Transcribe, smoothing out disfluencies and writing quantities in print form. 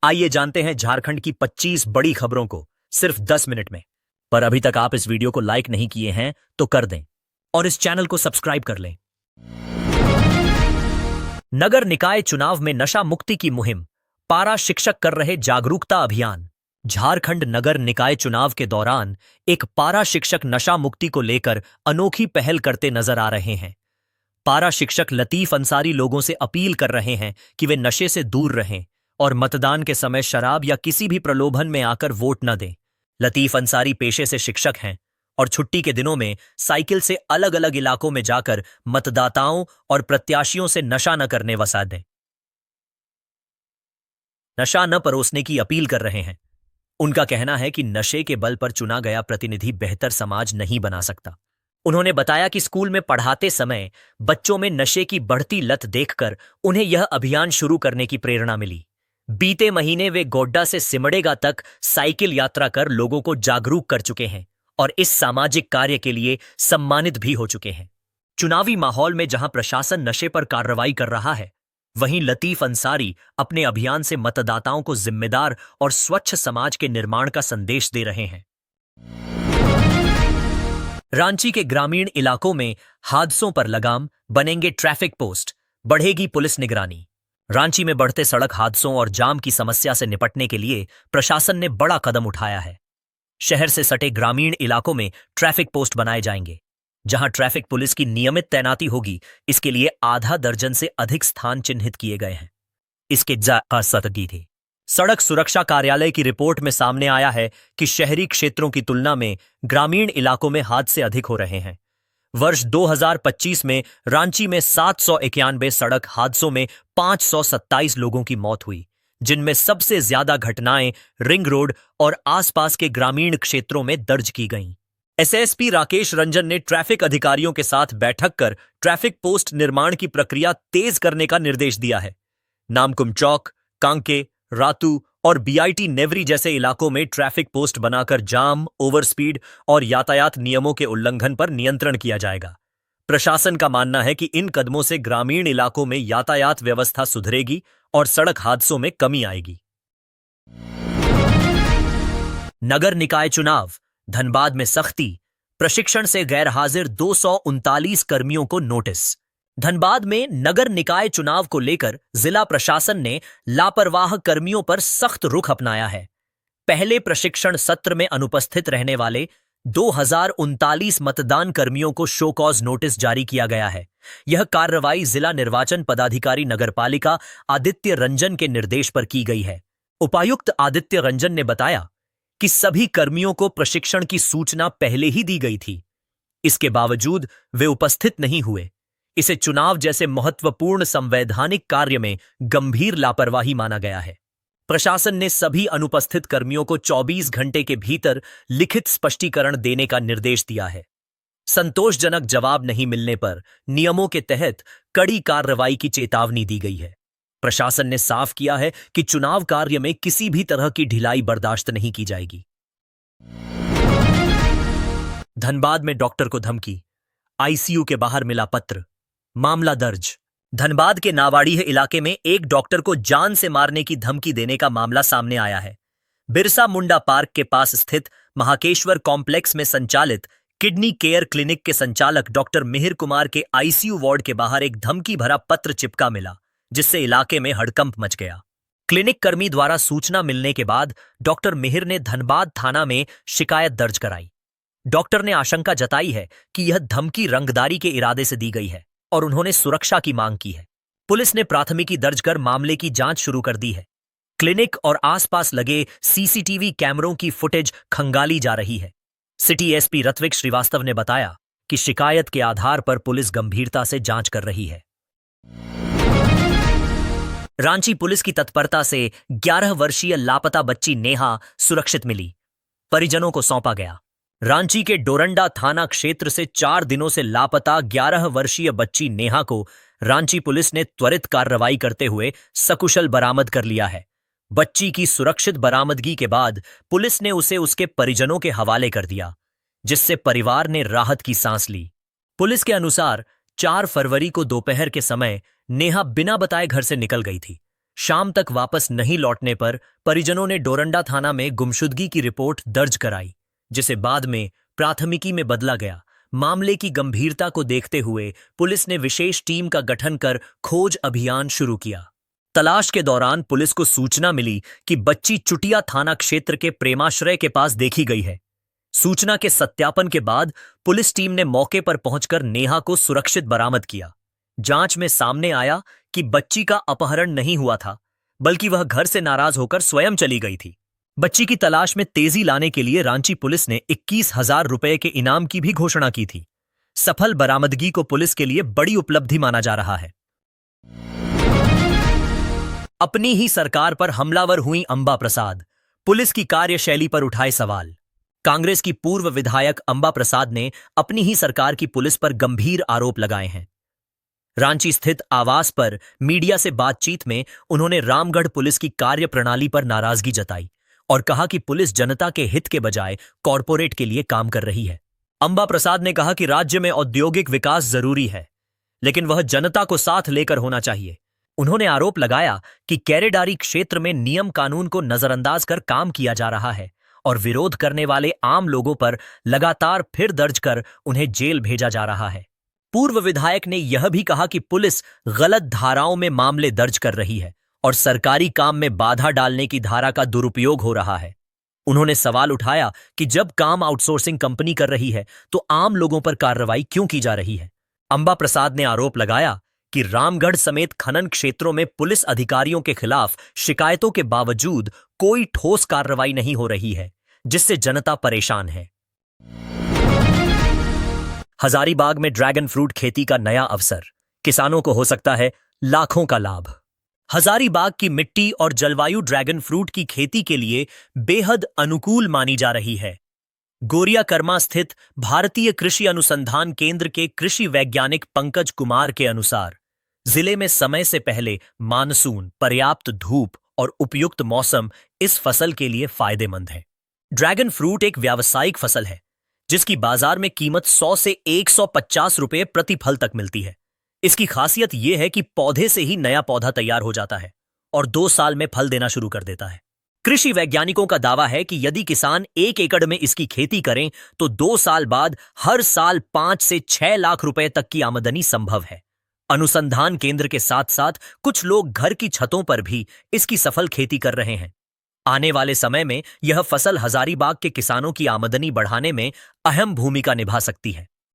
आइए जानते हैं झारखंड की 25 बड़ी खबरों को सिर्फ 10 मिनट में। पर अभी तक आप इस वीडियो को लाइक नहीं किए हैं तो कर दें और इस चैनल को सब्सक्राइब कर लें। नगर निकाय चुनाव में नशा मुक्ति की मुहिम, पारा शिक्षक कर रहे जागरूकता अभियान। झारखंड नगर निकाय चुनाव के दौरान एक पारा शिक्षक नशा मुक्ति को लेकर अनोखी पहल करते नजर आ रहे हैं। पारा शिक्षक लतीफ अंसारी लोगों से अपील कर रहे हैं कि वे नशे से दूर रहें और मतदान के समय शराब या किसी भी प्रलोभन में आकर वोट न दें। लतीफ अंसारी पेशे से शिक्षक हैं और छुट्टी के दिनों में साइकिल से अलग अलग इलाकों में जाकर मतदाताओं और प्रत्याशियों से नशा न करने वसा दें, नशा न परोसने की अपील कर रहे हैं। उनका कहना है कि नशे के बल पर चुना गया प्रतिनिधि बेहतर समाज नहीं बना सकता। उन्होंने बताया कि स्कूल में पढ़ाते समय बच्चों में नशे की बढ़ती लत देखकर उन्हें यह अभियान शुरू करने की प्रेरणा मिली। बीते महीने वे गोड्डा से सिमडेगा तक साइकिल यात्रा कर लोगों को जागरूक कर चुके हैं और इस सामाजिक कार्य के लिए सम्मानित भी हो चुके हैं। चुनावी माहौल में जहां प्रशासन नशे पर कार्रवाई कर रहा है, वहीं लतीफ अंसारी अपने अभियान से मतदाताओं को जिम्मेदार और स्वच्छ समाज के निर्माण का संदेश दे रहे हैं। रांची के ग्रामीण इलाकों में हादसों पर लगाम, बनेंगे ट्रैफिक पोस्ट, बढ़ेगी पुलिस निगरानी। रांची में बढ़ते सड़क हादसों और जाम की समस्या से निपटने के लिए प्रशासन ने बड़ा कदम उठाया है। शहर से सटे ग्रामीण इलाकों में ट्रैफिक पोस्ट बनाए जाएंगे, जहां ट्रैफिक पुलिस की नियमित तैनाती होगी। इसके लिए आधा दर्जन से अधिक स्थान चिन्हित किए गए हैं। इसके सतगी थी। सड़क सुरक्षा कार्यालय की रिपोर्ट में सामने आया है कि शहरी क्षेत्रों की तुलना में ग्रामीण इलाकों में हादसे अधिक हो रहे हैं। वर्ष 2025 में रांची में 791 सड़क हादसों में 527 लोगों की मौत हुई, जिनमें सबसे ज्यादा घटनाएं रिंग रोड और आसपास के ग्रामीण क्षेत्रों में दर्ज की गईं। एसएसपी राकेश रंजन ने ट्रैफिक अधिकारियों के साथ बैठक कर ट्रैफिक पोस्ट निर्माण की प्रक्रिया तेज करने का निर्देश दिया है। नामकुम चौक, कांके, रातू और बीआईटी नेवरी जैसे इलाकों में ट्रैफिक पोस्ट बनाकर जाम, ओवर स्पीड और यातायात नियमों के उल्लंघन पर नियंत्रण किया जाएगा। प्रशासन का मानना है कि इन कदमों से ग्रामीण इलाकों में यातायात व्यवस्था सुधरेगी और सड़क हादसों में कमी आएगी। नगर निकाय चुनाव, धनबाद में सख्ती, प्रशिक्षण से गैरहाजिर 239 कर्मियों को नोटिस। धनबाद में नगर निकाय चुनाव को लेकर जिला प्रशासन ने लापरवाह कर्मियों पर सख्त रुख अपनाया है। पहले प्रशिक्षण सत्र में अनुपस्थित रहने वाले 2039 मतदान कर्मियों को शो कॉज नोटिस जारी किया गया है। यह कार्रवाई जिला निर्वाचन पदाधिकारी नगरपालिका आदित्य रंजन के निर्देश पर की गई है। उपायुक्त आदित्य रंजन ने बताया कि सभी कर्मियों को प्रशिक्षण की सूचना पहले ही दी गई थी। इसके बावजूद वे उपस्थित नहीं हुए। इसे चुनाव जैसे महत्वपूर्ण संवैधानिक कार्य में गंभीर लापरवाही माना गया है। प्रशासन ने सभी अनुपस्थित कर्मियों को 24 घंटे के भीतर लिखित स्पष्टीकरण देने का निर्देश दिया है। संतोषजनक जवाब नहीं मिलने पर नियमों के तहत कड़ी कार्रवाई की चेतावनी दी गई है। प्रशासन ने साफ किया है कि चुनाव कार्य में किसी भी तरह की ढिलाई बर्दाश्त नहीं की जाएगी। धनबाद में डॉक्टर को धमकी, आईसीयू के बाहर मिला पत्र, मामला दर्ज। धनबाद के नावाडीह इलाके में एक डॉक्टर को जान से मारने की धमकी देने का मामला सामने आया है। बिरसा मुंडा पार्क के पास स्थित महाकेश्वर कॉम्प्लेक्स में संचालित किडनी केयर क्लिनिक के संचालक डॉक्टर मिहिर कुमार के आईसीयू वार्ड के बाहर एक धमकी भरा पत्र चिपका मिला, जिससे इलाके में हड़कंप मच गया। क्लिनिक कर्मी द्वारा सूचना मिलने के बाद डॉक्टर मिहिर ने धनबाद थाना में शिकायत दर्ज कराई। डॉक्टर ने आशंका जताई है कि यह धमकी रंगदारी के इरादे से दी गई है और उन्होंने सुरक्षा की मांग की है। पुलिस ने प्राथमिकी दर्ज कर मामले की जांच शुरू कर दी है। क्लिनिक और आसपास लगे सीसीटीवी कैमरों की फुटेज खंगाली जा रही है। सिटी एसपी ऋत्विक श्रीवास्तव ने बताया कि शिकायत के आधार पर पुलिस गंभीरता से जांच कर रही है। रांची पुलिस की तत्परता से 11 वर्षीय लापता बच्ची नेहा सुरक्षित मिली, परिजनों को सौंपा गया। रांची के डोरंडा थाना क्षेत्र से 4 दिनों से लापता 11 वर्षीय बच्ची नेहा को रांची पुलिस ने त्वरित कार्रवाई करते हुए सकुशल बरामद कर लिया है। बच्ची की सुरक्षित बरामदगी के बाद पुलिस ने उसे उसके परिजनों के हवाले कर दिया, जिससे परिवार ने राहत की सांस ली। पुलिस के अनुसार 4 फरवरी को दोपहर के समय नेहा बिना बताए घर से निकल गई थी। शाम तक वापस नहीं लौटने पर परिजनों ने डोरंडा थाना में गुमशुदगी की रिपोर्ट दर्ज कराई, जिसे बाद में प्राथमिकी में बदला गया। मामले की गंभीरता को देखते हुए पुलिस ने विशेष टीम का गठन कर खोज अभियान शुरू किया। तलाश के दौरान पुलिस को सूचना मिली कि बच्ची चुटिया थाना क्षेत्र के प्रेमाश्रय के पास देखी गई है। सूचना के सत्यापन के बाद पुलिस टीम ने मौके पर पहुंचकर नेहा को सुरक्षित बरामद किया। जांच में सामने आया कि बच्ची का अपहरण नहीं हुआ था, बल्कि वह घर से नाराज होकर स्वयं चली गई थी। बच्ची की तलाश में तेजी लाने के लिए रांची पुलिस ने 21,000 रुपए के इनाम की भी घोषणा की थी। सफल बरामदगी को पुलिस के लिए बड़ी उपलब्धि माना जा रहा है। अपनी ही सरकार पर हमलावर हुई अंबा प्रसाद, पुलिस की कार्यशैली पर उठाए सवाल। कांग्रेस की पूर्व विधायक अंबा प्रसाद ने अपनी ही सरकार की पुलिस पर गंभीर आरोप लगाए हैं। रांची स्थित आवास पर मीडिया से बातचीत में उन्होंने रामगढ़ पुलिस की कार्यप्रणाली पर नाराजगी जताई और कहा कि पुलिस जनता के हित के बजाय कॉरपोरेट के लिए काम कर रही है। अंबा प्रसाद ने कहा कि राज्य में औद्योगिक विकास जरूरी है, लेकिन वह जनता को साथ लेकर होना चाहिए। उन्होंने आरोप लगाया कि केरेडारी क्षेत्र में नियम कानून को नजरअंदाज कर काम किया जा रहा है और विरोध करने वाले आम लोगों पर लगातार फिर दर्ज कर उन्हें जेल भेजा जा रहा है। पूर्व विधायक ने यह भी कहा कि पुलिस गलत धाराओं में मामले दर्ज कर रही है और सरकारी काम में बाधा डालने की धारा का दुरुपयोग हो रहा है। उन्होंने सवाल उठाया कि जब काम आउटसोर्सिंग कंपनी कर रही है तो आम लोगों पर कार्रवाई क्यों की जा रही है। अंबा प्रसाद ने आरोप लगाया कि रामगढ़ समेत खनन क्षेत्रों में पुलिस अधिकारियों के खिलाफ शिकायतों के बावजूद कोई ठोस कार्रवाई नहीं हो रही है, जिससे जनता परेशान है। हजारीबाग में ड्रैगन फ्रूट खेती का नया अवसर, किसानों को हो सकता है लाखों का लाभ। हजारीबाग की मिट्टी और जलवायु ड्रैगन फ्रूट की खेती के लिए बेहद अनुकूल मानी जा रही है। गोरियाकर्मा स्थित भारतीय कृषि अनुसंधान केंद्र के कृषि वैज्ञानिक पंकज कुमार के अनुसार जिले में समय से पहले मानसून, पर्याप्त धूप और उपयुक्त मौसम इस फसल के लिए फायदेमंद है। ड्रैगन फ्रूट एक व्यावसायिक फसल है जिसकी बाजार में कीमत 100 से 150 रुपए प्रति फल तक मिलती है। इसकी खासियत यह है कि पौधे से ही नया पौधा तैयार हो जाता है और 2 साल में फल देना शुरू कर देता है। कृषि वैज्ञानिकों का दावा है कि यदि किसान 1 एकड़ में इसकी खेती करें तो 2 साल बाद हर साल 5 से 6 लाख रुपए तक की आमदनी संभव है। अनुसंधान केंद्र के साथ साथ कुछ लोग घर की छतों पर भी इसकी सफल खेती कर रहे हैं। आने वाले समय में यह फसल हजारीबाग के किसानों की आमदनी बढ़ाने में अहम भूमिका निभा सकती है।